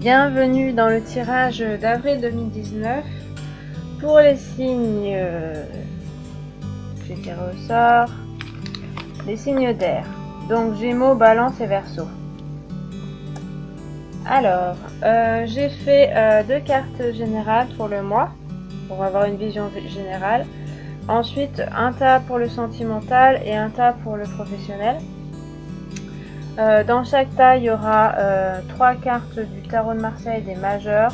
Bienvenue dans le tirage d'avril 2019 pour les signes, je vais tirer au sort, les signes d'air, donc Gémeaux, Balance et Verseau. Alors, j'ai fait deux cartes générales pour le mois, pour avoir une vision générale. Ensuite, un tas pour le sentimental et un tas pour le professionnel. Dans chaque tas, il y aura 3 cartes du tarot de Marseille des majeurs,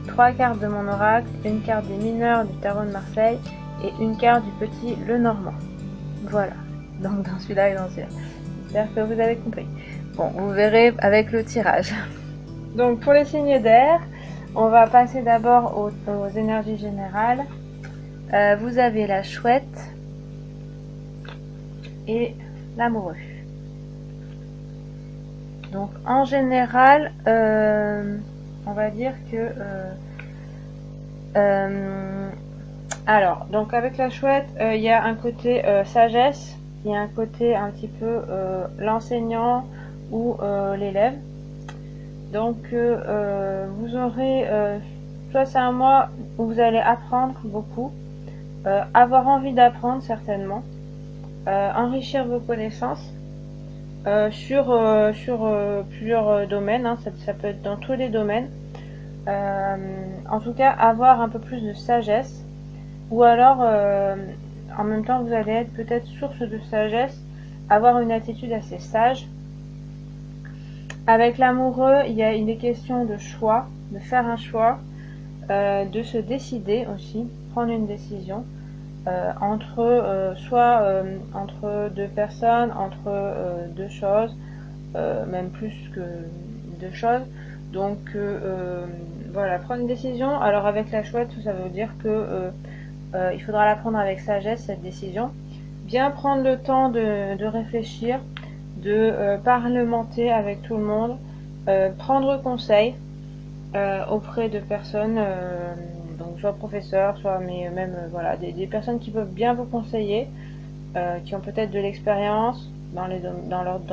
3 cartes de mon oracle, une carte des mineurs du tarot de Marseille et une carte du petit le normand. Voilà, donc dans celui-là et dans celui-là. J'espère que vous avez compris. Bon, vous verrez avec le tirage. Donc pour les signes d'air, on va passer d'abord aux énergies générales. Vous avez la chouette et l'amoureux. Donc en général, on va dire que alors donc avec la chouette, il y a un côté sagesse, il y a un côté un petit peu l'enseignant ou l'élève. Donc vous aurez soit c'est un mois où vous allez apprendre beaucoup, avoir envie d'apprendre certainement, enrichir vos connaissances. Sur plusieurs domaines, hein, ça peut être dans tous les domaines. En tout cas, avoir un peu plus de sagesse, ou alors en même temps vous allez être peut-être source de sagesse, avoir une attitude assez sage. Avec l'amoureux, il est question de choix, de faire un choix, de se décider aussi, prendre une décision. Entre deux personnes, entre deux choses, même plus que deux choses. Donc voilà, prendre une décision. Alors avec la chouette, ça veut dire que il faudra la prendre avec sagesse, cette décision. Bien prendre le temps de réfléchir, de parlementer avec tout le monde, prendre conseil auprès de personnes, donc soit professeurs, soit même voilà, des personnes qui peuvent bien vous conseiller, qui ont peut-être de l'expérience dans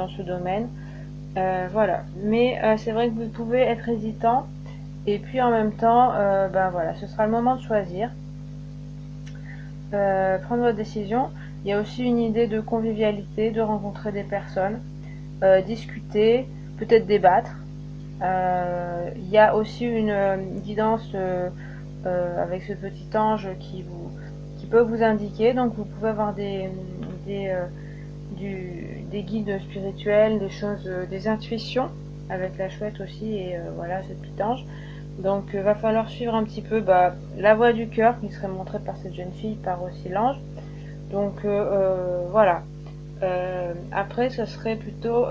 ce domaine. Voilà, mais c'est vrai que vous pouvez être hésitant, et puis en même temps, ben voilà, ce sera le moment de choisir, prendre votre décision. Il y a aussi une idée de convivialité, de rencontrer des personnes, discuter, peut-être débattre. Il y a aussi une guidance avec ce petit ange qui peut vous indiquer, donc vous pouvez avoir des guides spirituels, des choses, des intuitions avec la chouette aussi, et voilà, ce petit ange. Donc va falloir suivre un petit peu la voie du cœur qui serait montrée par cette jeune fille, par aussi l'ange. Donc voilà. Après ce serait plutôt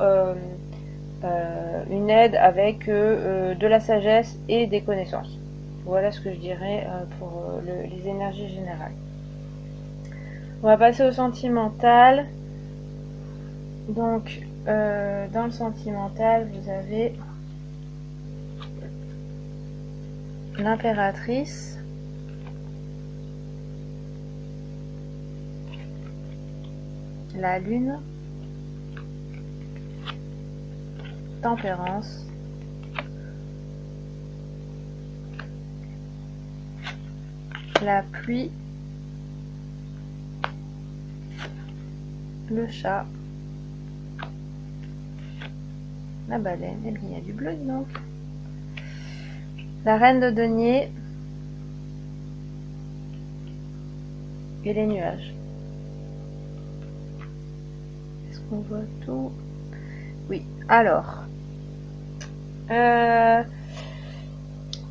une aide avec de la sagesse et des connaissances. Voilà ce que je dirais pour les énergies générales. On va passer au sentimental. Donc dans le sentimental, vous avez l'impératrice, la lune, tempérance, la pluie, le chat, la baleine, et bien il y a du bleu donc, la reine de denier et les nuages. Est-ce qu'on voit tout? Oui, alors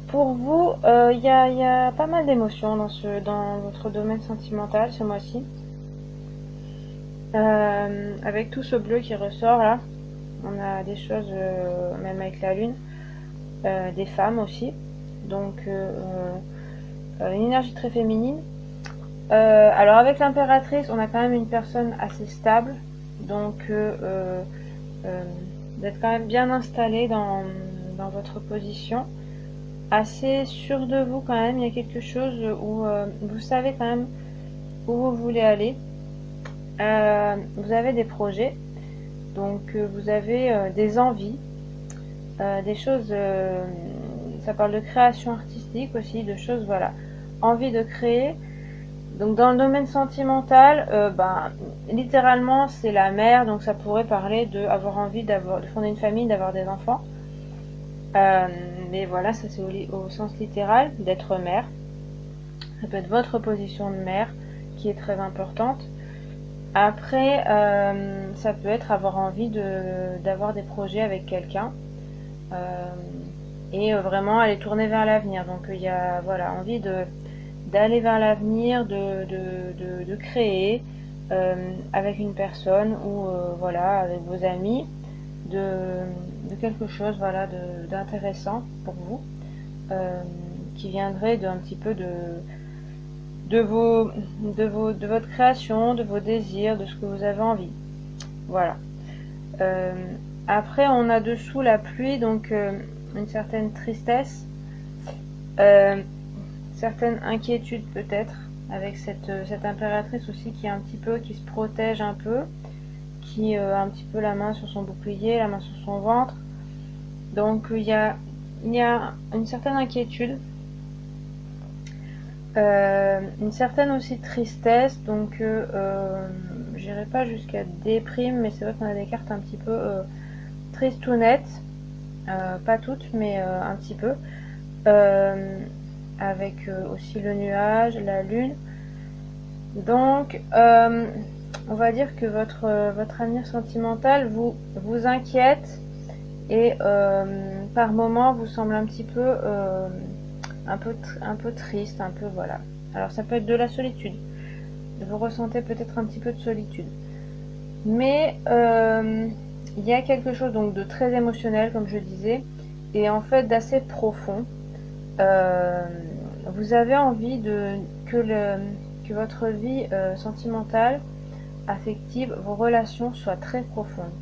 pour vous, il y a pas mal d'émotions dans votre domaine sentimental ce mois-ci. Avec tout ce bleu qui ressort là, on a des choses, même avec la lune, des femmes aussi, donc une énergie très féminine. Alors avec l'impératrice, on a quand même une personne assez stable, donc d'être quand même bien installé dans votre position, assez sûr de vous quand même. Il y a quelque chose où vous savez quand même où vous voulez aller. Vous avez des projets, donc vous avez des envies, des choses ça parle de création artistique aussi, de choses, voilà, envie de créer. Donc dans le domaine sentimental, littéralement c'est la mère, donc ça pourrait parler de avoir envie de fonder une famille, d'avoir des enfants. Mais voilà, ça c'est au sens littéral, d'être mère. Ça peut être votre position de mère qui est très importante. Après, ça peut être avoir envie d'avoir des projets avec quelqu'un et vraiment aller tourner vers l'avenir. Donc il y a voilà, envie d'aller vers l'avenir, de créer avec une personne ou voilà, avec vos amis, de quelque chose voilà, d'intéressant pour vous, qui viendrait d'un petit peu de votre création, de vos désirs, de ce que vous avez envie. Voilà. Après, on a dessous la pluie, donc une certaine tristesse, certaines inquiétudes peut-être, avec cette impératrice aussi qui est un petit peu, qui se protège un peu, qui a un petit peu la main sur son bouclier, la main sur son ventre. Donc il y a une certaine inquiétude, une certaine aussi tristesse, donc j'irai pas jusqu'à déprime, mais c'est vrai qu'on a des cartes un petit peu tristounettes, pas toutes, mais un petit peu, avec aussi le nuage, la lune. Donc on va dire que votre avenir sentimental vous inquiète et par moments vous semble un petit peu un peu triste, un peu voilà. Alors ça peut être de la solitude. Vous ressentez peut-être un petit peu de solitude. Mais il y a quelque chose donc de très émotionnel, comme je disais, et en fait d'assez profond. Vous avez envie que votre vie sentimentale, affective, vos relations soient très profondes.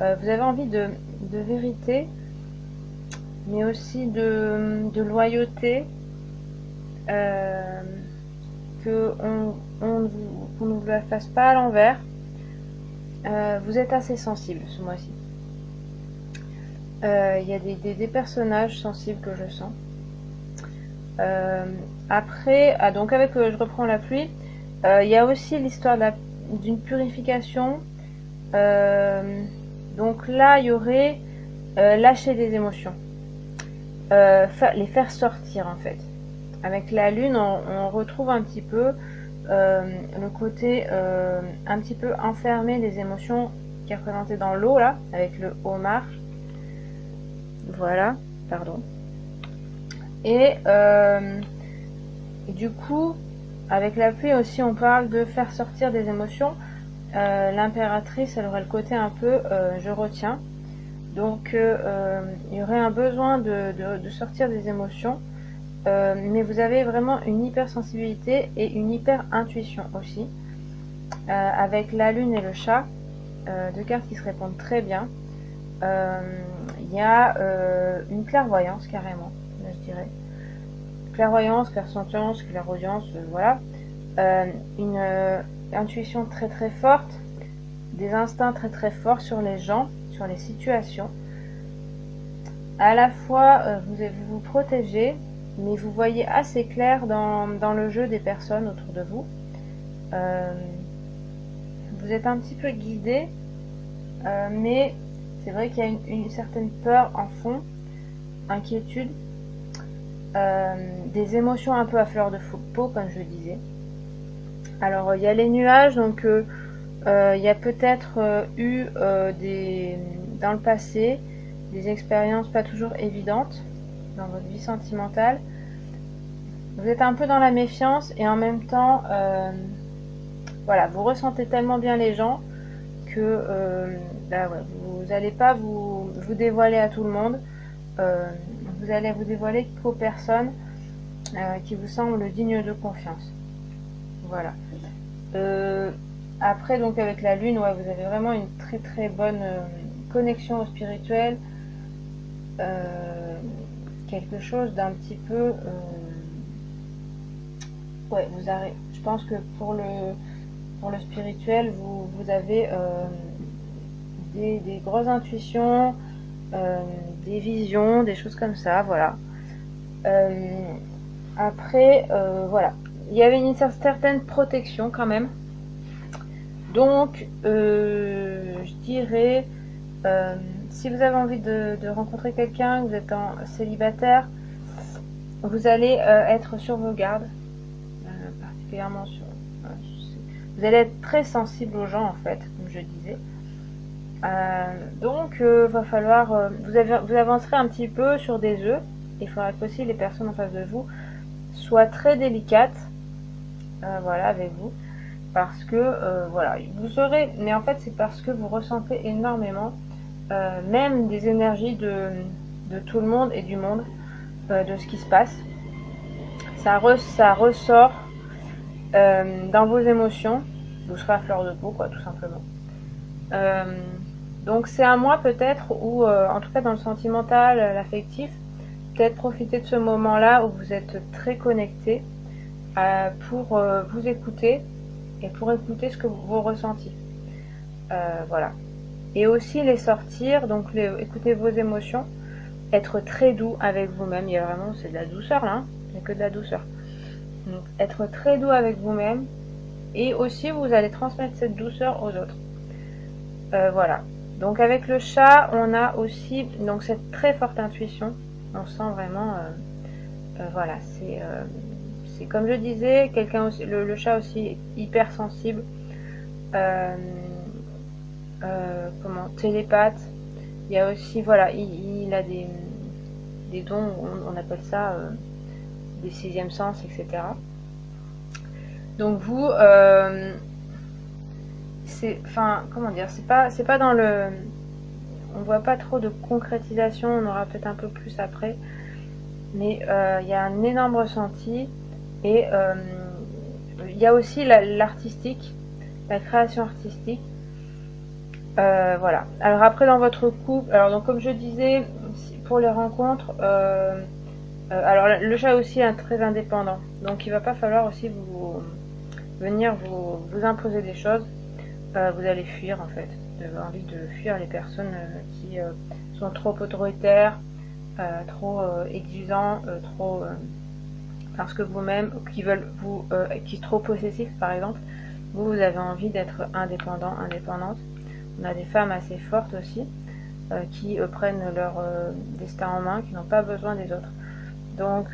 Vous avez envie de vérité, mais aussi de loyauté, qu'on ne vous la fasse pas à l'envers. Vous êtes assez sensible ce mois-ci. Il y a des personnages sensibles que je sens. Après, donc avec je reprends la pluie, il y a aussi l'histoire d'une purification. Donc là, il y aurait lâcher des émotions. Les faire sortir en fait. Avec la lune, on retrouve un petit peu le côté un petit peu enfermé des émotions qui est représenté dans l'eau là, avec le homard. Voilà, pardon. Et du coup, avec la pluie aussi, on parle de faire sortir des émotions. L'impératrice, elle aurait le côté un peu je retiens. Donc il y aurait un besoin de sortir des émotions, mais vous avez vraiment une hypersensibilité et une hyper intuition aussi, avec la lune et le chat, deux cartes qui se répondent très bien. Il y a une clairvoyance carrément, là, je dirais. Clairvoyance, clairsentience, clairaudience, voilà. Une intuition très très forte, des instincts très très forts sur les gens, sur les situations. À la fois, vous vous protégez, mais vous voyez assez clair dans le jeu des personnes autour de vous. Vous êtes un petit peu guidé, mais c'est vrai qu'il y a une certaine peur en fond, inquiétude, des émotions un peu à fleur de peau, comme je disais. Alors, il y a les nuages, donc il y a peut-être eu dans le passé des expériences pas toujours évidentes dans votre vie sentimentale. Vous êtes un peu dans la méfiance et en même temps, voilà, vous ressentez tellement bien les gens que là, ouais, vous n'allez pas vous dévoiler à tout le monde. Vous allez vous dévoiler qu'aux personnes qui vous semblent dignes de confiance. Voilà. Après, donc avec la lune, ouais, vous avez vraiment une très très bonne connexion au spirituel. Quelque chose d'un petit peu... ouais, je pense que pour le spirituel, vous avez des grosses intuitions, des visions, des choses comme ça, voilà. Après, voilà. Il y avait une certaine protection quand même. Donc, je dirais, si vous avez envie de rencontrer quelqu'un, vous êtes célibataire, vous allez être sur vos gardes, particulièrement sur... vous allez être très sensible aux gens en fait, comme je disais. Donc, va falloir... vous avancerez un petit peu sur des œufs. Il faudra qu'aussi les personnes en face de vous soient très délicates, voilà, avec vous. Parce que, voilà, vous serez... Mais en fait, c'est parce que vous ressentez énormément, même des énergies de tout le monde et du monde, de ce qui se passe. Ça ressort dans vos émotions. Vous serez à fleur de peau, quoi, tout simplement. Donc c'est un mois peut-être où, en tout cas dans le sentimental, l'affectif, peut-être profiter de ce moment-là où vous êtes très connecté pour vous écouter et pour écouter ce que vous ressentez. Voilà. Et aussi les sortir, donc écouter vos émotions, être très doux avec vous-même. Il y a vraiment, c'est de la douceur là, hein, il n'y a que de la douceur. Donc être très doux avec vous-même et aussi vous allez transmettre cette douceur aux autres. Voilà. Donc avec le chat, on a aussi donc cette très forte intuition. On sent vraiment, voilà, c'est comme je disais, quelqu'un aussi, le chat aussi est hyper sensible, comment, télépathe. Il y a aussi, voilà, il a des dons, on appelle ça des sixièmes sens, etc. Donc vous, c'est, enfin, comment dire, c'est pas dans le, on voit pas trop de concrétisation, on aura peut-être un peu plus après, mais il y a un énorme ressenti et il y a aussi l'artistique, la création artistique. Voilà. Alors après dans votre couple, alors donc comme je disais, pour les rencontres, alors le chat aussi est très indépendant, donc il va pas falloir aussi venir vous imposer des choses. Vous allez fuir en fait. Vous avez envie de fuir les personnes qui sont trop autoritaires, trop exigeants, trop parce que vous-même, qui veulent qui sont trop possessifs par exemple. Vous avez envie d'être indépendant, indépendante. On a des femmes assez fortes aussi qui prennent leur destin en main, qui n'ont pas besoin des autres. Donc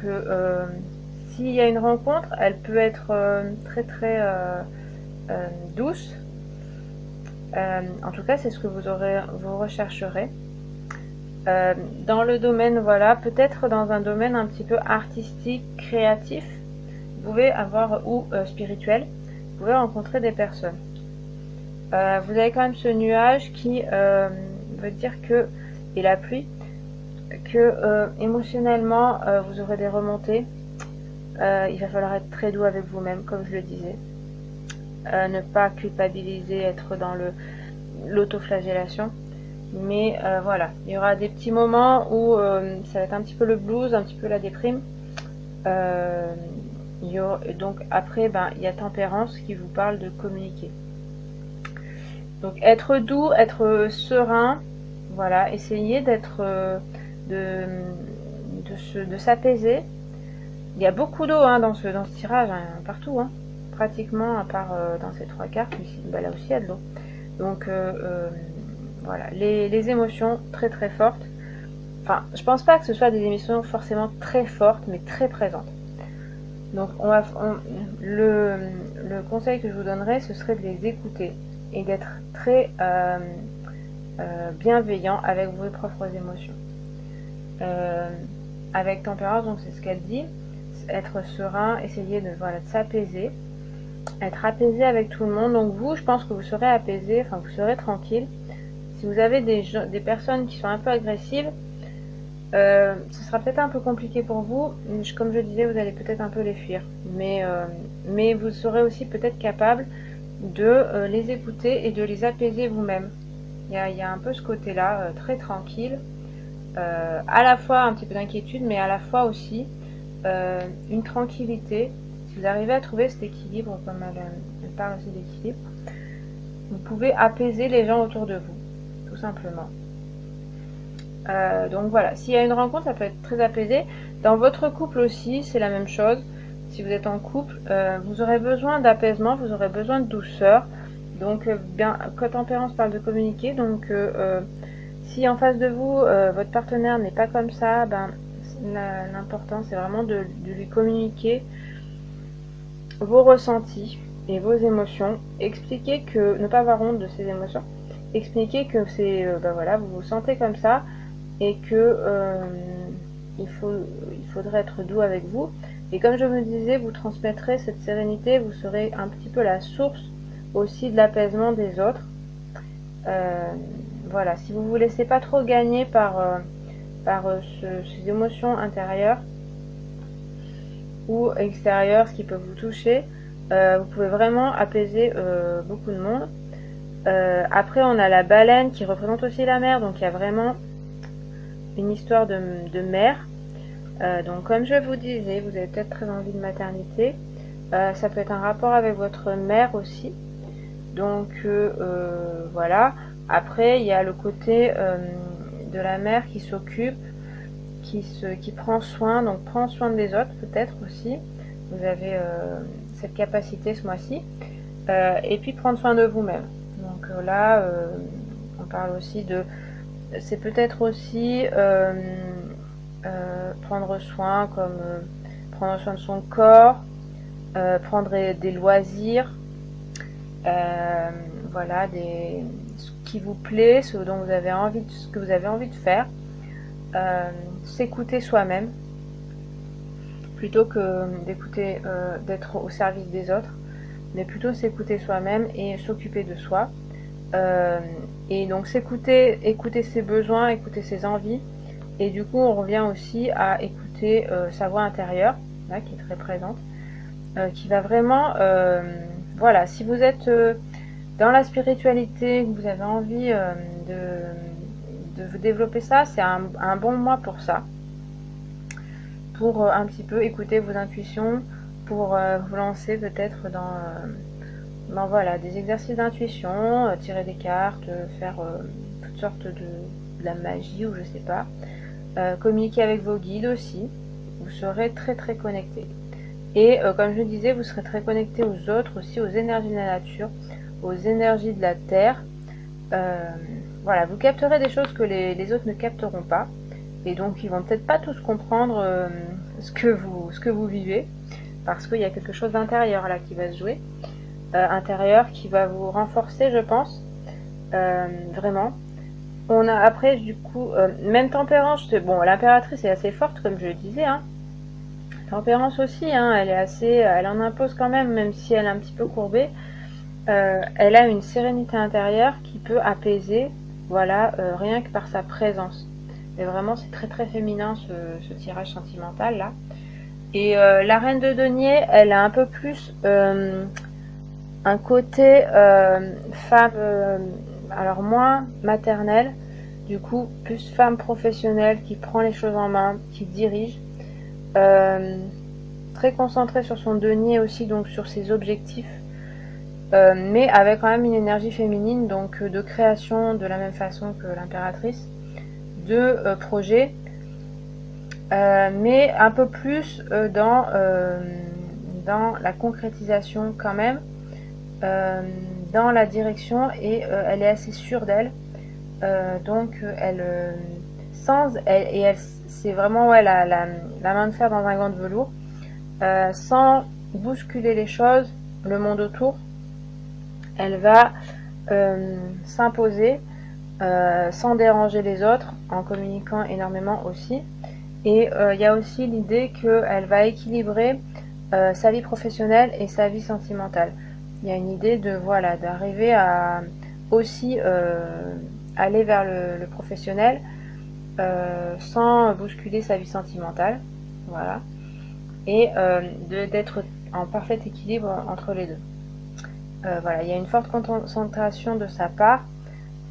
s'il y a une rencontre, elle peut être très douce. En tout cas, c'est ce que vous rechercherez. Dans le domaine, voilà, peut-être dans un domaine un petit peu artistique, créatif, vous pouvez avoir, ou spirituel, vous pouvez rencontrer des personnes. Vous avez quand même ce nuage qui veut dire que, et la pluie, que émotionnellement, vous aurez des remontées. Il va falloir être très doux avec vous-même, comme je le disais. Ne pas culpabiliser, être dans l'autoflagellation. Mais voilà, il y aura des petits moments où ça va être un petit peu le blues, un petit peu la déprime. Donc après, il y a tempérance qui vous parle de communiquer. Donc être doux, être serein, voilà, essayer d'être, de s'apaiser. Il y a beaucoup d'eau hein, dans ce tirage, hein, partout, hein, pratiquement, à part dans ces trois cartes, mais là aussi il y a de l'eau. Donc voilà, les émotions très fortes. Enfin, je pense pas que ce soit des émotions forcément très fortes, mais très présentes. Donc le conseil que je vous donnerais, ce serait de les écouter et d'être très bienveillant avec vos propres émotions. Avec tempérance, donc c'est ce qu'elle dit, être serein, essayer de s'apaiser, être apaisé avec tout le monde. Donc vous, je pense que vous serez apaisé, enfin vous serez tranquille. Si vous avez des personnes qui sont un peu agressives, ce sera peut-être un peu compliqué pour vous. Comme je disais, vous allez peut-être un peu les fuir, mais vous serez aussi peut-être capable de les écouter et de les apaiser vous-même. Il y a un peu ce côté-là, très tranquille, à la fois un petit peu d'inquiétude, mais à la fois aussi une tranquillité. Si vous arrivez à trouver cet équilibre, comme elle parle aussi d'équilibre, vous pouvez apaiser les gens autour de vous, tout simplement. Donc voilà, s'il y a une rencontre, ça peut être très apaisé. Dans votre couple aussi, c'est la même chose. Si vous êtes en couple, vous aurez besoin d'apaisement, vous aurez besoin de douceur. Donc bien, Tempérance parle de communiquer. Donc si en face de vous, votre partenaire n'est pas comme ça, ben, l'important c'est vraiment de lui communiquer vos ressentis et vos émotions. Expliquer que, ne pas avoir honte de ses émotions. Expliquer que c'est, ben voilà, vous vous sentez comme ça et que il faudrait être doux avec vous. Et comme je me disais, vous transmettrez cette sérénité, vous serez un petit peu la source aussi de l'apaisement des autres. Voilà, si vous ne vous laissez pas trop gagner par ces émotions intérieures ou extérieures, ce qui peut vous toucher, vous pouvez vraiment apaiser beaucoup de monde. Après, on a la baleine qui représente aussi la mer, donc il y a vraiment une histoire de mer. Donc comme je vous disais, vous avez peut-être très envie de maternité. Ça peut être un rapport avec votre mère aussi. Donc voilà. Après, il y a le côté de la mère qui s'occupe, qui prend soin, donc prend soin des autres peut-être aussi. Vous avez cette capacité ce mois-ci. Et puis prendre soin de vous-même. Donc là, on parle aussi de... C'est peut-être aussi prendre soin, comme prendre soin de son corps, prendre des loisirs, voilà, ce qui vous plaît, ce que vous avez envie de faire, s'écouter soi-même plutôt que d'écouter, d'être au service des autres, mais plutôt s'écouter soi-même et s'occuper de soi. Et donc écouter ses besoins, écouter ses envies, et du coup on revient aussi à écouter sa voix intérieure, là, qui est très présente, qui va vraiment, voilà, si vous êtes dans la spiritualité, que vous avez envie de vous développer ça, c'est un bon mois pour ça, pour un petit peu écouter vos intuitions, pour vous lancer peut-être dans voilà, des exercices d'intuition, tirer des cartes, faire toutes sortes de la magie ou je sais pas. Communiquer avec vos guides aussi, vous serez très très connecté. Et comme je disais, vous serez très connecté aux autres aussi, aux énergies de la nature, aux énergies de la terre. Voilà, vous capterez des choses que les autres ne capteront pas. Et donc ils vont peut-être pas tous comprendre ce que vous vivez, parce qu'il y a quelque chose d'intérieur là qui va se jouer. Intérieur qui va vous renforcer, je pense, vraiment. On a après du coup même Tempérance, bon, l'impératrice est assez forte comme je le disais, hein. Tempérance aussi, hein, elle en impose quand même si elle est un petit peu courbée. Elle a une sérénité intérieure qui peut apaiser, voilà, rien que par sa présence. Et vraiment c'est très très féminin ce tirage sentimental là. Et la reine de denier, elle a un peu plus un côté femme, alors moins maternelle, du coup plus femme professionnelle qui prend les choses en main, qui dirige, très concentrée sur son denier aussi, donc sur ses objectifs, mais avec quand même une énergie féminine, donc de création de la même façon que l'impératrice, de projet, mais un peu plus dans la concrétisation quand même, dans la direction, et elle est assez sûre d'elle, donc c'est vraiment, ouais, la main de fer dans un gant de velours, sans bousculer les choses, le monde autour. Elle va s'imposer sans déranger les autres, en communiquant énormément aussi. Et il y a aussi l'idée qu'elle va équilibrer sa vie professionnelle et sa vie sentimentale. Il y a une idée de, voilà, d'arriver à aussi aller vers le professionnel sans bousculer sa vie sentimentale, voilà, et d'être en parfait équilibre entre les deux. Voilà, il y a une forte concentration de sa part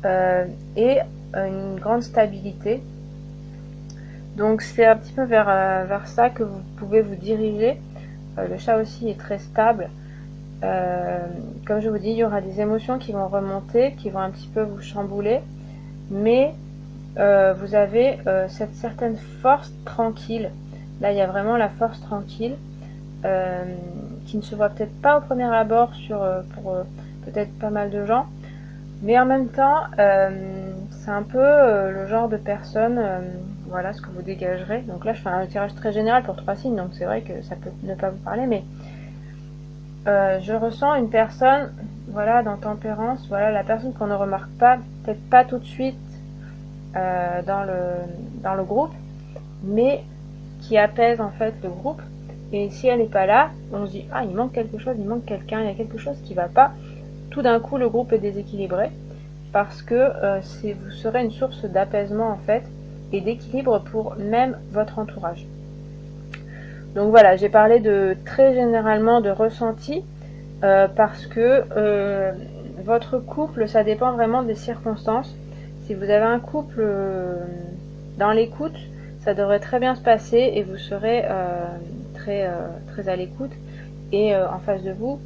et une grande stabilité. Donc c'est un petit peu vers ça que vous pouvez vous diriger. Le chat aussi est très stable. Comme je vous dis, il y aura des émotions qui vont remonter, qui vont un petit peu vous chambouler, mais vous avez cette certaine force tranquille. Là, il y a vraiment la force tranquille qui ne se voit peut-être pas au premier abord pour peut-être pas mal de gens. Mais en même temps, c'est un peu le genre de personne, voilà ce que vous dégagerez. Donc là, je fais un tirage très général pour 3 signes, donc c'est vrai que ça peut ne pas vous parler, mais je ressens une personne, voilà, dans Tempérance, voilà, la personne qu'on ne remarque pas, peut-être pas tout de suite dans le groupe, mais qui apaise en fait le groupe. Et si elle n'est pas là, on se dit ah, il manque quelque chose, il manque quelqu'un, il y a quelque chose qui va pas. Tout d'un coup, le groupe est déséquilibré parce que vous serez une source d'apaisement en fait et d'équilibre pour même votre entourage. Donc voilà, j'ai parlé de très généralement de ressenti parce que votre couple, ça dépend vraiment des circonstances. Si vous avez un couple dans l'écoute, ça devrait très bien se passer et vous serez très à l'écoute. Et en face de vous,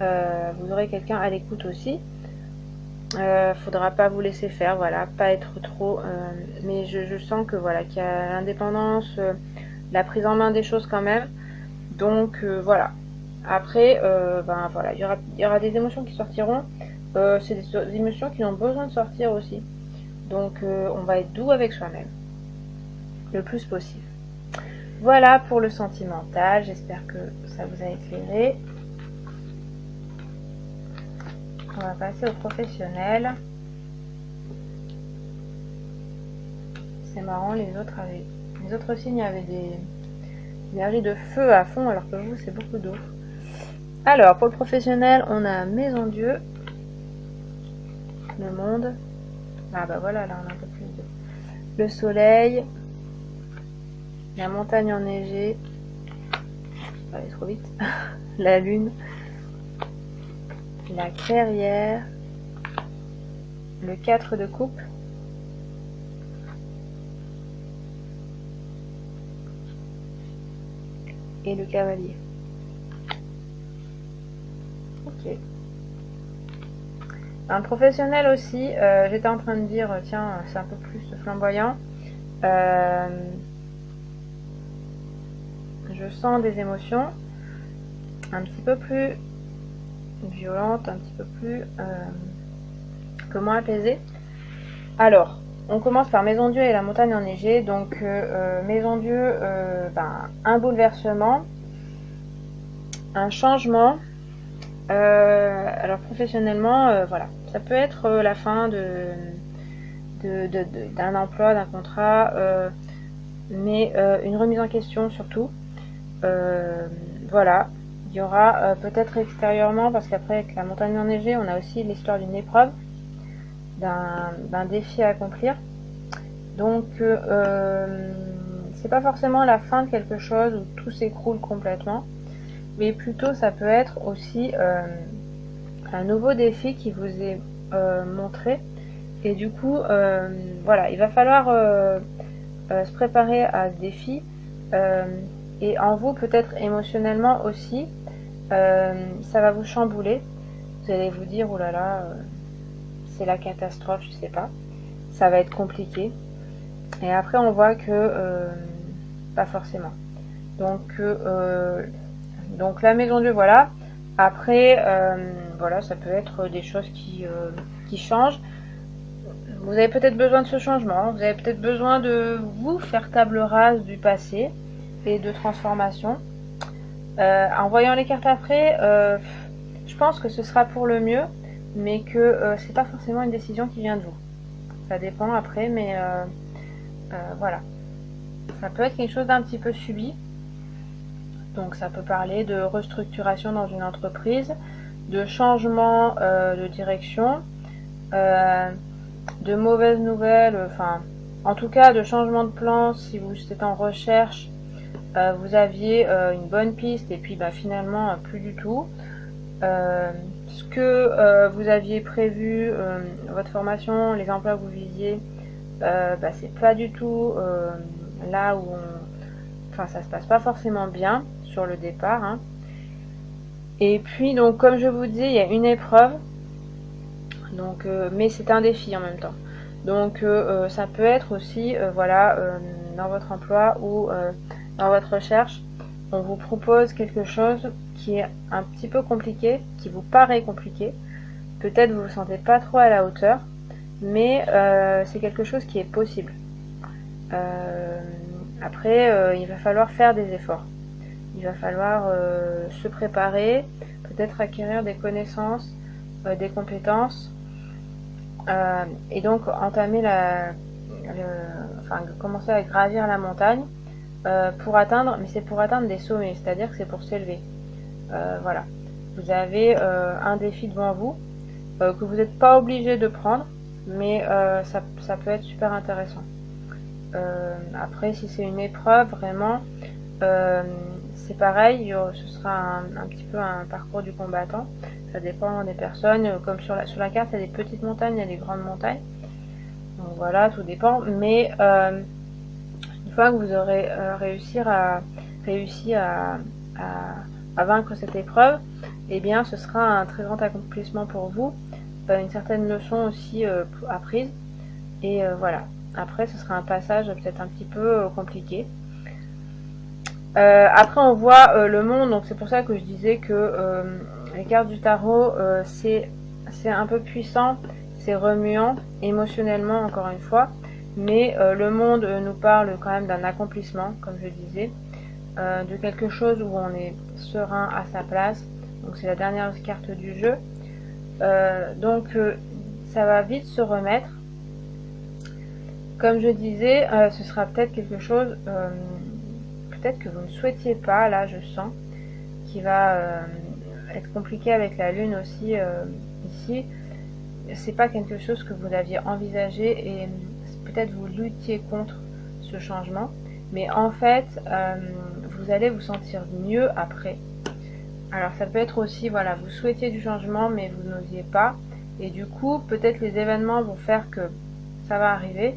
vous aurez quelqu'un à l'écoute aussi. Faudra pas vous laisser faire, voilà, pas être trop. Mais je sens que voilà, qu'il y a l'indépendance, la prise en main des choses quand même. Donc voilà. Après, ben voilà, il y aura des émotions qui sortiront. C'est des émotions qui ont besoin de sortir aussi. Donc on va être doux avec soi-même le plus possible. Voilà pour le sentimental, j'espère que ça vous a éclairé. On va passer au professionnel. C'est marrant, les autres signes avaient des énergies de feu à fond, alors que vous c'est beaucoup d'eau. Alors pour le professionnel, on a Maison Dieu, le monde. Ah bah voilà, là on a un peu plus de... Le soleil, la montagne enneigée, je vais aller trop vite, la lune, la clairière, le 4 de coupe, et le cavalier. Ok. Un professionnel aussi, j'étais en train de dire, tiens, c'est un peu plus flamboyant. Je sens des émotions un petit peu plus violentes, un petit peu plus un peu moins apaisées. Alors, on commence par Maison Dieu et la montagne enneigée. Donc, Maison Dieu, un bouleversement, un changement. Alors professionnellement, voilà, ça peut être la fin d'un emploi, d'un contrat, mais une remise en question surtout. Voilà, il y aura peut-être extérieurement, parce qu'après avec la montagne enneigée, on a aussi l'histoire d'une épreuve, d'un défi à accomplir. Donc c'est pas forcément la fin de quelque chose où tout s'écroule complètement, mais plutôt ça peut être aussi un nouveau défi qui vous est montré, et du coup voilà, il va falloir se préparer à ce défi, et en vous peut-être émotionnellement aussi, ça va vous chambouler, vous allez vous dire oh là là, c'est la catastrophe, je sais pas, ça va être compliqué, et après on voit que pas forcément. Donc la Maison Dieu, voilà. Après, voilà, ça peut être des choses qui changent. Vous avez peut-être besoin de ce changement. Vous avez peut-être besoin de vous faire table rase du passé et de transformation. En voyant les cartes après, je pense que ce sera pour le mieux, mais que c'est pas forcément une décision qui vient de vous. Ça dépend après, mais voilà. Ça peut être quelque chose d'un petit peu subi. Donc ça peut parler de restructuration dans une entreprise, de changement de direction, de mauvaises nouvelles, enfin en tout cas de changement de plan. Si vous êtes en recherche, vous aviez une bonne piste et puis finalement plus du tout. Ce que vous aviez prévu, votre formation, les emplois que vous visiez, c'est pas du tout là où ça se passe pas forcément bien sur le départ, hein. Et puis donc comme je vous dis, il y a une épreuve, donc mais c'est un défi en même temps. Donc ça peut être aussi voilà, dans votre emploi ou dans votre recherche, on vous propose quelque chose qui est un petit peu compliqué, qui vous paraît compliqué. Peut-être vous vous sentez pas trop à la hauteur, mais c'est quelque chose qui est possible. Après, il va falloir faire des efforts. Il va falloir se préparer, peut-être acquérir des connaissances, des compétences, et donc entamer commencer à gravir la montagne pour atteindre, mais c'est pour atteindre des sommets, c'est-à-dire que c'est pour s'élever. Voilà. Vous avez un défi devant vous que vous n'êtes pas obligé de prendre, mais ça peut être super intéressant. Après, si c'est une épreuve, vraiment, c'est pareil, ce sera un petit peu un parcours du combattant. Ça dépend des personnes. Comme sur la carte, il y a des petites montagnes, il y a des grandes montagnes. Donc voilà, tout dépend. Mais une fois que vous aurez réussi à vaincre cette épreuve, eh bien, ce sera un très grand accomplissement pour vous, une certaine leçon aussi apprise. Et voilà. Après, ce sera un passage peut-être un petit peu compliqué. Après, on voit le monde, donc c'est pour ça que je disais que les cartes du tarot, c'est un peu puissant, c'est remuant, émotionnellement encore une fois, mais le monde nous parle quand même d'un accomplissement, comme je disais, de quelque chose où on est serein à sa place, donc c'est la dernière carte du jeu. Donc ça va vite se remettre. Comme je disais, ce sera peut-être quelque chose peut-être que vous ne souhaitiez pas, là je sens, qui va être compliqué avec la lune aussi ici. C'est pas quelque chose que vous aviez envisagé et peut-être vous luttiez contre ce changement, mais en fait vous allez vous sentir mieux après. Alors ça peut être aussi, voilà, vous souhaitiez du changement mais vous n'osiez pas, et du coup peut-être les événements vont faire que ça va arriver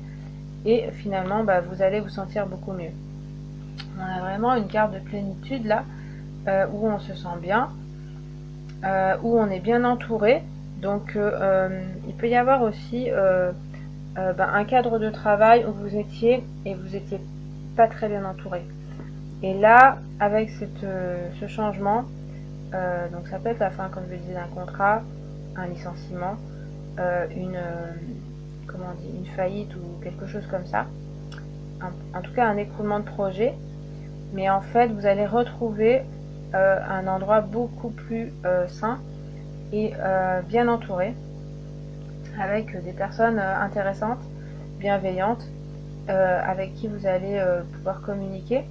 et finalement vous allez vous sentir beaucoup mieux. On a vraiment une carte de plénitude là, où on se sent bien, où on est bien entouré. Donc il peut y avoir aussi un cadre de travail où vous étiez et vous étiez pas très bien entouré. Et là, avec ce changement, donc ça peut être la fin, comme je disais, d'un contrat, un licenciement, une faillite ou quelque chose comme ça. En tout cas, un écroulement de projet. Mais en fait, vous allez retrouver un endroit beaucoup plus sain et bien entouré, avec des personnes intéressantes, bienveillantes, avec qui vous allez pouvoir communiquer,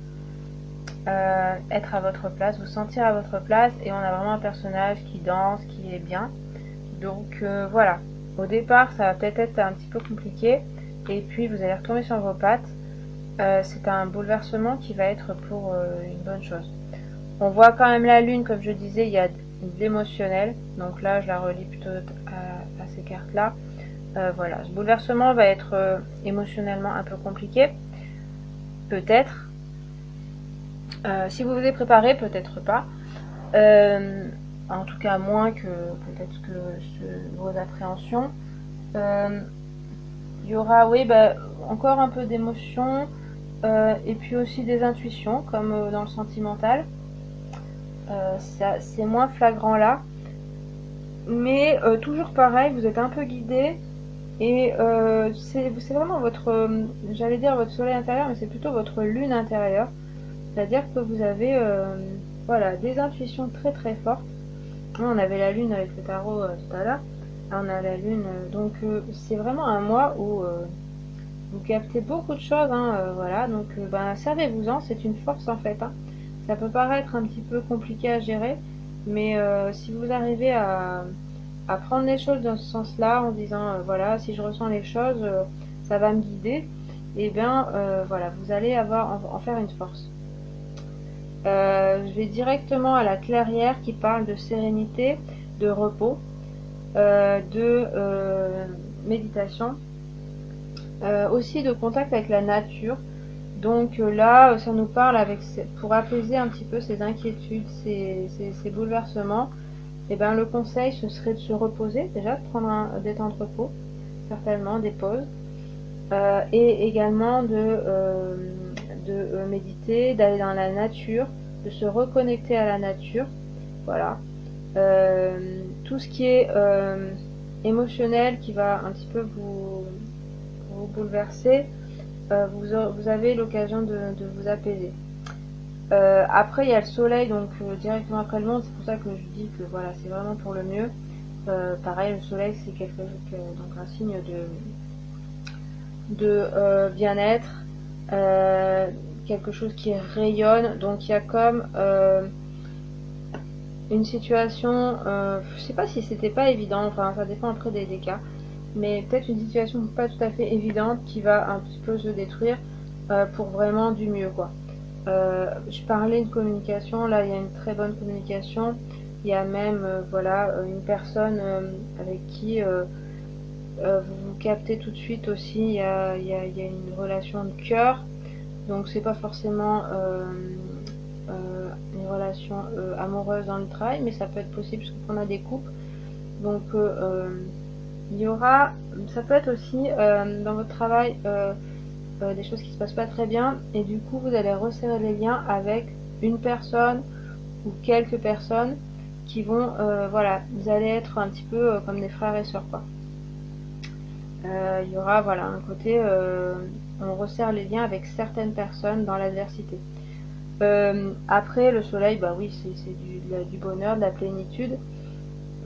être à votre place, vous sentir à votre place, et on a vraiment un personnage qui danse, qui est bien. Donc voilà, au départ ça va peut-être être un petit peu compliqué, et puis vous allez retomber sur vos pattes. C'est un bouleversement qui va être pour une bonne chose. On voit quand même la lune, comme je disais, il y a de l'émotionnel, donc là je la relie plutôt à ces cartes là. Voilà, ce bouleversement va être émotionnellement un peu compliqué, peut-être. Si vous vous êtes préparé, peut-être pas. En tout cas moins que peut-être que vos appréhensions. Il y aura, oui, encore un peu d'émotion, et puis aussi des intuitions, comme dans le sentimental. C'est moins flagrant là, mais toujours pareil, vous êtes un peu guidé, et c'est vraiment votre, j'allais dire votre soleil intérieur, mais c'est plutôt votre lune intérieure. C'est-à-dire que vous avez voilà, des intuitions très très fortes. On avait la lune avec le tarot tout à l'heure. Là, on a la lune. Donc c'est vraiment un mois où vous captez beaucoup de choses. Voilà, donc servez-vous-en. C'est une force en fait. Ça peut paraître un petit peu compliqué à gérer, mais si vous arrivez à prendre les choses dans ce sens-là, en disant voilà, si je ressens les choses, ça va me guider, et bien voilà, vous allez en faire une force. Je vais directement à la clairière qui parle de sérénité, de repos, de méditation, aussi de contact avec la nature. Donc là, ça nous parle pour apaiser un petit peu ces inquiétudes, ces bouleversements. Et le conseil, ce serait de se reposer, déjà, de prendre des temps de repos, certainement, des pauses, et également de méditer, d'aller dans la nature, de se reconnecter à la nature, voilà. Tout ce qui est émotionnel qui va un petit peu vous bouleverser, vous avez l'occasion de vous apaiser. Après il y a le soleil, donc directement après le monde, c'est pour ça que je dis que voilà, c'est vraiment pour le mieux. Pareil, le soleil c'est quelque chose donc un signe de bien-être, quelque chose qui rayonne, donc il y a comme une situation, je sais pas si c'était pas évident, enfin ça dépend après des cas, mais peut-être une situation pas tout à fait évidente qui va un petit peu se détruire pour vraiment du mieux, quoi. Je parlais de communication, là il y a une très bonne communication, il y a même voilà, une personne avec qui vous captez tout de suite aussi, il y a une relation de cœur, donc c'est pas forcément une relation amoureuse dans le travail, mais ça peut être possible parce qu'on a des couples, donc il y aura, ça peut être aussi dans votre travail des choses qui se passent pas très bien, et du coup vous allez resserrer les liens avec une personne ou quelques personnes qui vont, voilà, vous allez être un petit peu comme des frères et sœurs, quoi. Il y aura, voilà, un côté, on resserre les liens avec certaines personnes dans l'adversité. Après le soleil, bah oui, c'est du bonheur, de la plénitude,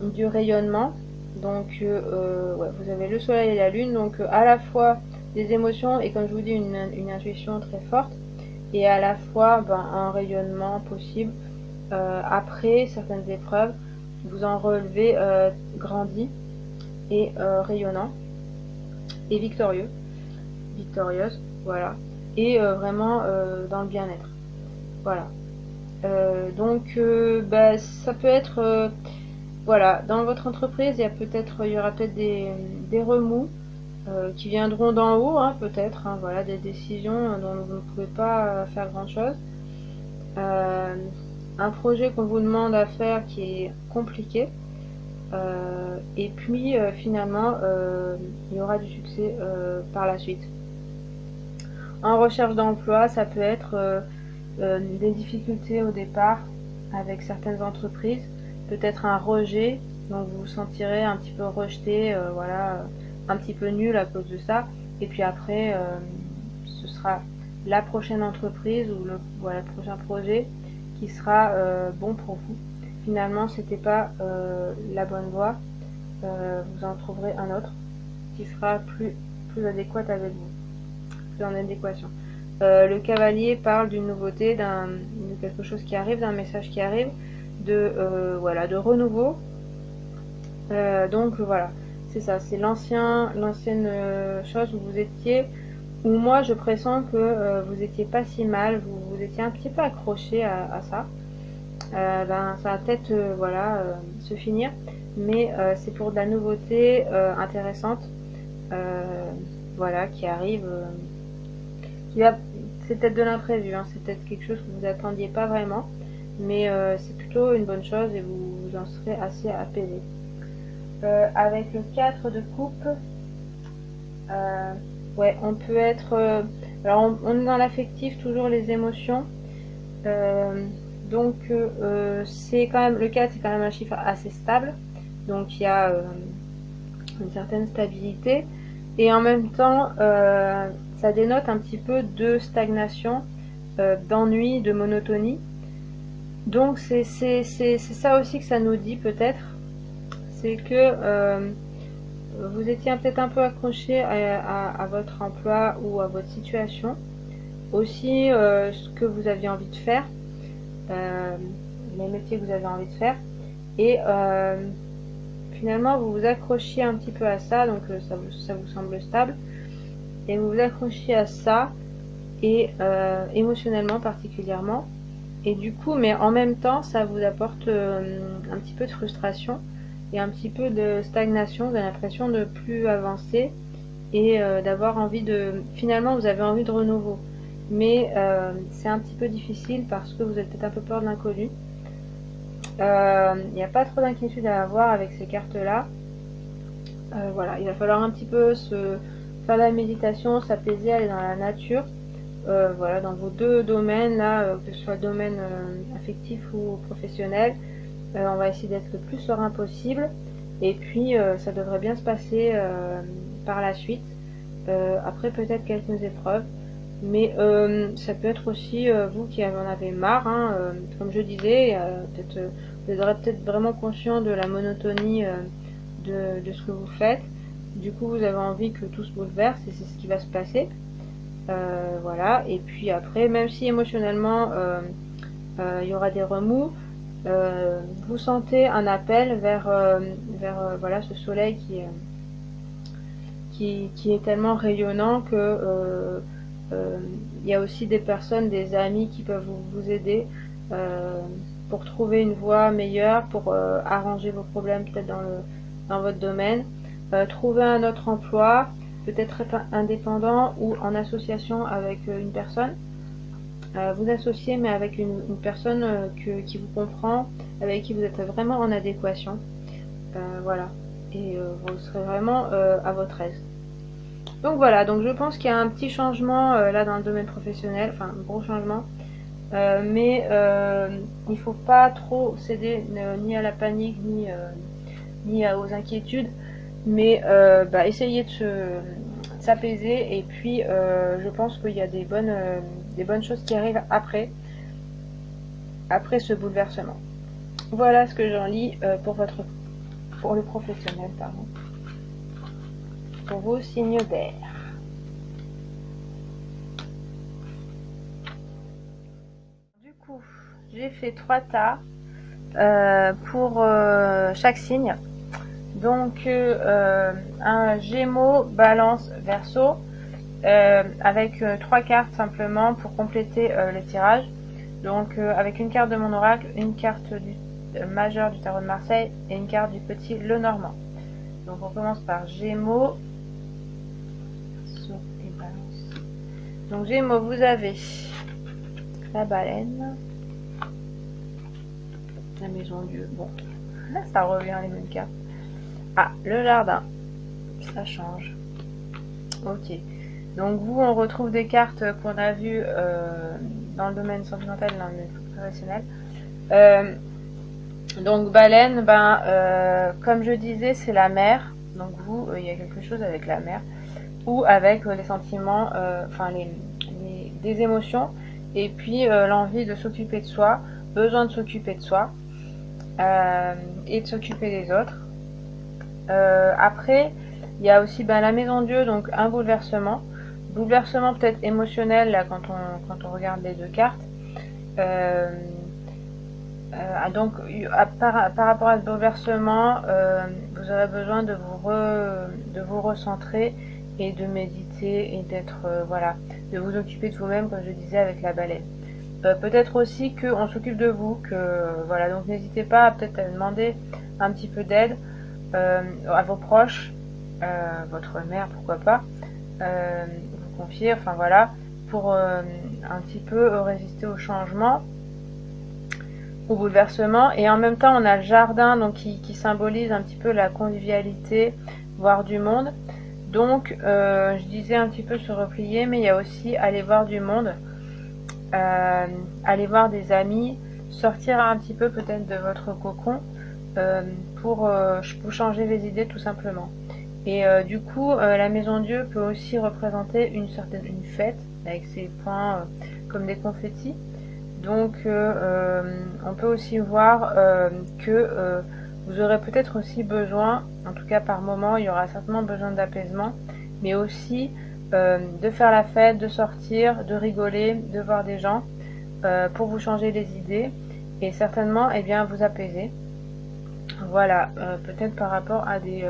du rayonnement. Donc ouais, vous avez le soleil et la lune, donc à la fois des émotions et, comme je vous dis, une intuition très forte, et à la fois un rayonnement possible après certaines épreuves. Vous en relevez grandi et rayonnant et victorieuse, voilà, et vraiment dans le bien-être, voilà. Donc ça peut être voilà, dans votre entreprise, il y aura peut-être des remous qui viendront d'en haut, hein, peut-être, hein, voilà, des décisions dont vous ne pouvez pas faire grand-chose. Un projet qu'on vous demande à faire qui est compliqué. Et puis finalement, il y aura du succès par la suite. En recherche d'emploi, ça peut être des difficultés au départ avec certaines entreprises, peut-être un rejet, donc vous vous sentirez un petit peu rejeté, voilà, un petit peu nul à cause de ça, et puis après ce sera la prochaine entreprise ou voilà, le prochain projet qui sera bon pour vous. Finalement c'était pas la bonne voie, vous en trouverez un autre qui sera plus adéquat avec vous, plus en adéquation. Le cavalier parle d'une nouveauté, de quelque chose qui arrive, d'un message qui arrive, voilà, de renouveau. Donc voilà, c'est ça, c'est l'ancienne chose où vous étiez, où moi je pressens que vous étiez pas si mal, vous étiez un petit peu accroché à ça. Ça va peut-être voilà, se finir, mais c'est pour de la nouveauté intéressante, voilà, qui arrive, c'est peut-être de l'imprévu, hein, c'est peut-être quelque chose que vous attendiez pas vraiment, mais c'est plutôt une bonne chose et vous en serez assez apaisé. Avec le 4 de coupe, ouais, on peut être, alors on est dans l'affectif, toujours les émotions, donc c'est quand même, le 4 c'est quand même un chiffre assez stable, donc il y a une certaine stabilité, et en même temps ça dénote un petit peu de stagnation, d'ennui, de monotonie. Donc c'est ça aussi que ça nous dit peut-être, c'est que vous étiez peut-être un peu accroché à votre emploi ou à votre situation, aussi ce que vous aviez envie de faire, les métiers que vous avez envie de faire, et finalement vous vous accrochiez un petit peu à ça, donc ça vous semble stable, et vous vous accrochiez à ça, et émotionnellement particulièrement, et du coup, mais en même temps ça vous apporte un petit peu de frustration et un petit peu de stagnation, vous avez l'impression de plus avancer et d'avoir envie de, finalement vous avez envie de renouveau, mais c'est un petit peu difficile parce que vous avez peut-être un peu peur de l'inconnu. Il n'y a pas trop d'inquiétude à avoir avec ces cartes là. Voilà, il va falloir un petit peu faire la méditation, s'apaiser, aller dans la nature. Voilà, dans vos deux domaines là, que ce soit le domaine affectif ou professionnel, on va essayer d'être le plus serein possible, et puis ça devrait bien se passer par la suite. Après peut-être quelques épreuves, mais ça peut être aussi vous qui en avez marre, hein, comme je disais, peut-être vous serez peut-être vraiment conscient de la monotonie de ce que vous faites. Du coup vous avez envie que tout se bouleverse, et c'est ce qui va se passer. Voilà, et puis après, même si émotionnellement il y aura des remous, vous sentez un appel vers voilà, ce soleil qui est tellement rayonnant que il y a aussi des personnes, des amis qui peuvent vous aider pour trouver une voie meilleure, pour arranger vos problèmes peut-être dans votre domaine, trouver un autre emploi, peut-être être indépendant ou en association avec une personne. Vous associer, mais avec une personne qui vous comprend, avec qui vous êtes vraiment en adéquation. Voilà, et vous serez vraiment à votre aise. Donc voilà, donc je pense qu'il y a un petit changement là dans le domaine professionnel, enfin un gros changement, mais il ne faut pas trop céder ni à la panique ni aux inquiétudes, mais essayer de s'apaiser, et puis je pense qu'il y a des bonnes choses qui arrivent après ce bouleversement. Voilà ce que j'en lis pour le professionnel, pardon. Pour vos signes d'air. Du coup, j'ai fait 3 tas pour chaque signe. Donc un Gémeaux, Balance, Verseau, avec 3 cartes simplement pour compléter le tirage. Donc avec une carte de mon oracle, une carte du majeur du tarot de Marseille et une carte du petit Lenormand. Donc on commence par Gémeaux, Verseau et Balance. Donc Gémeaux, vous avez la baleine, la maison Dieu. Bon, là ça revient les mêmes cartes. Ah, le jardin, ça change. Ok, donc vous, on retrouve des cartes qu'on a vues dans le domaine sentimental et dans le domaine professionnel. Donc baleine, comme je disais, c'est la mer. Donc vous, il y a quelque chose avec la mer, ou avec les sentiments, des émotions, et puis l'envie de s'occuper de soi, besoin de s'occuper de soi, et de s'occuper des autres. Après, il y a aussi la maison Dieu, donc un bouleversement peut-être émotionnel là quand on regarde les deux cartes. Donc par rapport à ce bouleversement, vous aurez besoin de vous recentrer et de méditer et d'être de vous occuper de vous-même, comme je disais avec la baleine. Peut-être aussi qu'on s'occupe de vous, donc n'hésitez pas peut-être à demander un petit peu d'aide à vos proches, votre mère pourquoi pas, vous confier, pour un petit peu résister au changement, au bouleversement. Et en même temps on a le jardin, donc qui symbolise un petit peu la convivialité, voir du monde. Donc je disais un petit peu se replier, mais il y a aussi aller voir du monde, aller voir des amis, sortir un petit peu peut-être de votre cocon, pour vous changer les idées tout simplement. Et du coup la maison Dieu peut aussi représenter une fête avec ses points comme des confettis. Donc on peut aussi voir que vous aurez peut-être aussi besoin, en tout cas par moment il y aura certainement besoin d'apaisement, mais aussi de faire la fête, de sortir, de rigoler, de voir des gens, pour vous changer les idées et certainement vous apaiser. Voilà, peut-être par rapport à des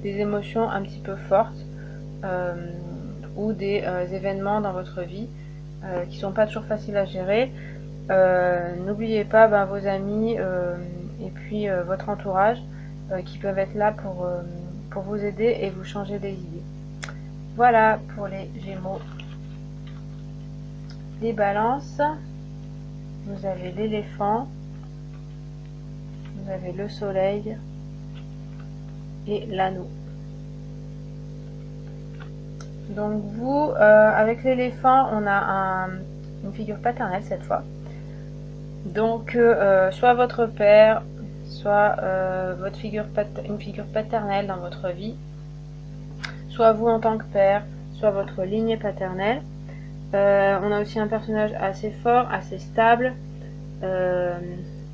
émotions un petit peu fortes, ou des événements dans votre vie qui sont pas toujours faciles à gérer. N'oubliez pas vos amis et puis votre entourage qui peuvent être là pour vous aider et vous changer des idées. Voilà pour les Gémeaux. Les Balances, vous avez l'éléphant, vous avez le soleil et l'anneau. Donc vous, avec l'éléphant, on a une figure paternelle cette fois. Donc soit votre père, soit une figure paternelle dans votre vie, soit vous en tant que père, soit votre lignée paternelle. On a aussi un personnage assez fort, assez stable,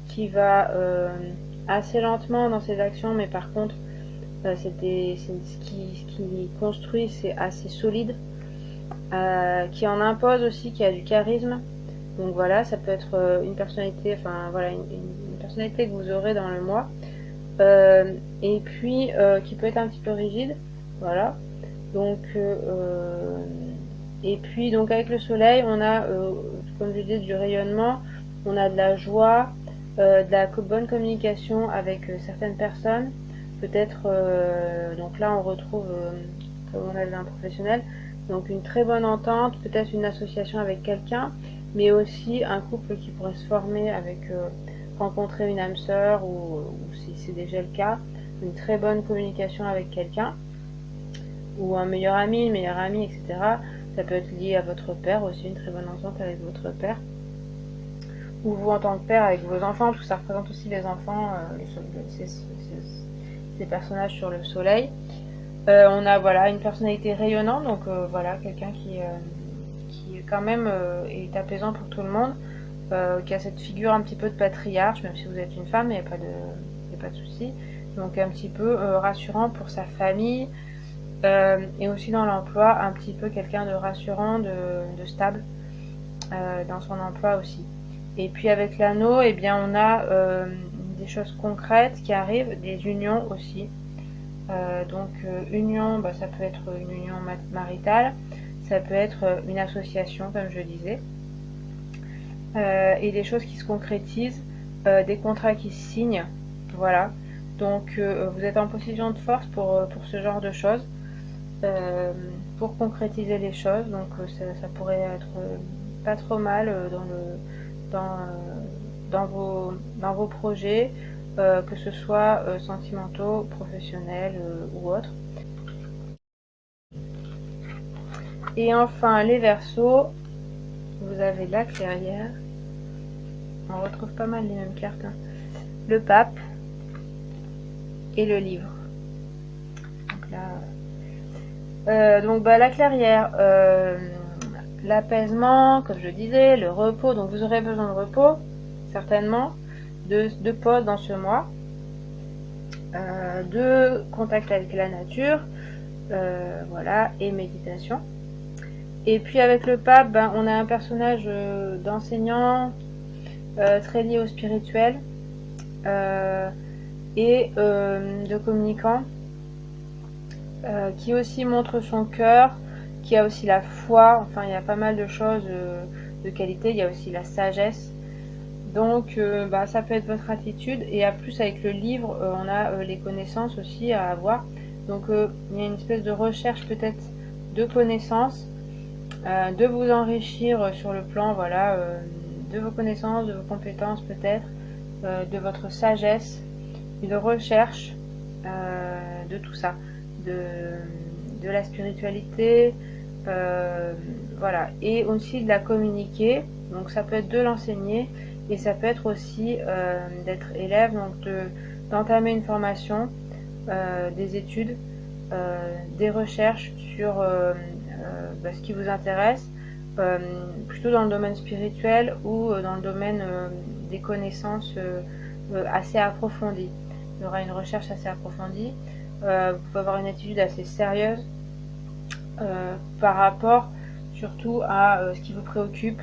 qui va assez lentement dans ses actions, mais par contre ce qui construit, c'est assez solide, qui en impose aussi, qui a du charisme. Donc voilà, ça peut être une personnalité, enfin voilà, une personnalité que vous aurez dans le mois, et puis qui peut être un petit peu rigide, voilà. Donc et puis donc avec le soleil, on a, comme je disais, du rayonnement, on a de la joie, de la bonne communication avec certaines personnes. Peut-être, donc là on retrouve, comme on a un professionnel, donc une très bonne entente, peut-être une association avec quelqu'un, mais aussi un couple qui pourrait se former avec rencontrer une âme sœur, ou si c'est déjà le cas, une très bonne communication avec quelqu'un, ou un meilleur ami, une meilleure amie, etc. Ça peut être lié à votre père aussi, une très bonne entente avec votre père, ou vous en tant que père avec vos enfants, parce que ça représente aussi les enfants, ces personnages sur le soleil. On a voilà une personnalité rayonnante, donc voilà, quelqu'un qui quand même est apaisant pour tout le monde, qui a cette figure un petit peu de patriarche, même si vous êtes une femme, il n'y a pas de souci. Donc un petit peu rassurant pour sa famille, et aussi dans l'emploi, un petit peu quelqu'un de rassurant, de stable dans son emploi aussi. Et puis avec l'anneau, eh bien on a des choses concrètes qui arrivent, des unions aussi. Donc union, ça peut être une union maritale, ça peut être une association comme je disais, et des choses qui se concrétisent, des contrats qui se signent, voilà. Donc vous êtes en position de force pour ce genre de choses, pour concrétiser les choses. Donc ça pourrait être pas trop mal dans vos projets, que ce soit sentimentaux, professionnels ou autres. Et enfin les Verseaux, vous avez la Clairière, on retrouve pas mal les mêmes cartes, hein. Le Pape et le Livre. Donc là, la Clairière, l'apaisement, comme je disais, le repos, donc vous aurez besoin de repos, certainement, de pause dans ce mois, de contact avec la nature, voilà, et méditation. Et puis avec le Pape, on a un personnage d'enseignant, très lié au spirituel, et de communicant, qui aussi montre son cœur, qui a aussi la foi. Enfin il y a pas mal de choses de qualité. Il y a aussi la sagesse. Donc ça peut être votre attitude. Et à plus avec le livre, on a les connaissances aussi à avoir. Donc il y a une espèce de recherche peut-être de connaissances, de vous enrichir sur le plan, voilà, de vos connaissances, de vos compétences peut-être, de votre sagesse, une recherche de tout ça, de la spiritualité, voilà, et aussi de la communiquer. Donc ça peut être de l'enseigner, et ça peut être aussi d'être élève, donc d'entamer une formation, des études, des recherches sur ce qui vous intéresse, plutôt dans le domaine spirituel ou dans le domaine des connaissances assez approfondies. Il y aura une recherche assez approfondie, vous pouvez avoir une attitude assez sérieuse par rapport surtout à ce qui vous préoccupe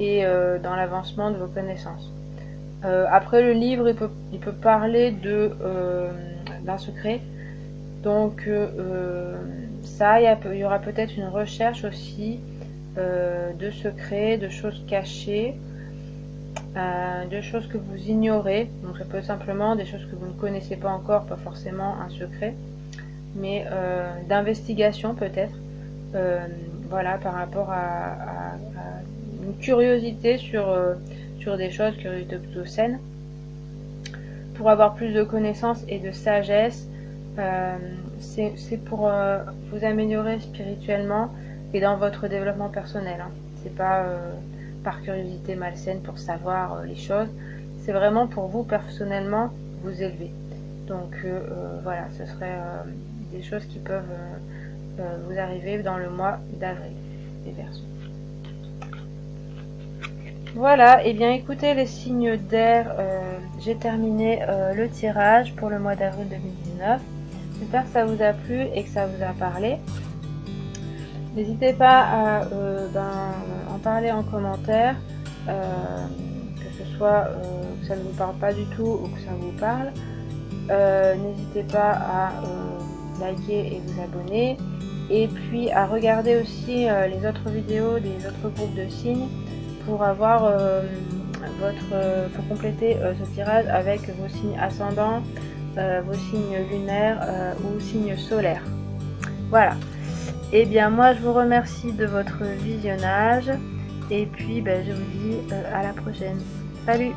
et dans l'avancement de vos connaissances. Après le livre, il peut parler d'un secret. Donc ça, il y aura peut-être une recherche aussi de secrets, de choses cachées, de choses que vous ignorez. Donc ça peut être simplement des choses que vous ne connaissez pas encore, pas forcément un secret, mais d'investigation peut-être, voilà, par rapport à une curiosité sur des choses, curiosité plutôt saine, pour avoir plus de connaissances et de sagesse, C'est pour vous améliorer spirituellement et dans votre développement personnel, hein. C'est pas par curiosité malsaine pour savoir les choses, c'est vraiment pour vous personnellement vous élever. Donc voilà, ce serait des choses qui peuvent vous arriver dans le mois d'avril, les Verseaux. Voilà, et bien écoutez les signes d'air, j'ai terminé le tirage pour le mois d'avril 2019. J'espère que ça vous a plu et que ça vous a parlé. N'hésitez pas à en parler en commentaire, que ce soit que ça ne vous parle pas du tout ou que ça vous parle. N'hésitez pas à liker et vous abonner. Et puis à regarder aussi les autres vidéos des autres groupes de signes pour avoir pour compléter ce tirage avec vos signes ascendants, vos signes lunaires ou signes solaires. Voilà. Et bien moi je vous remercie de votre visionnage et puis je vous dis à la prochaine. Salut!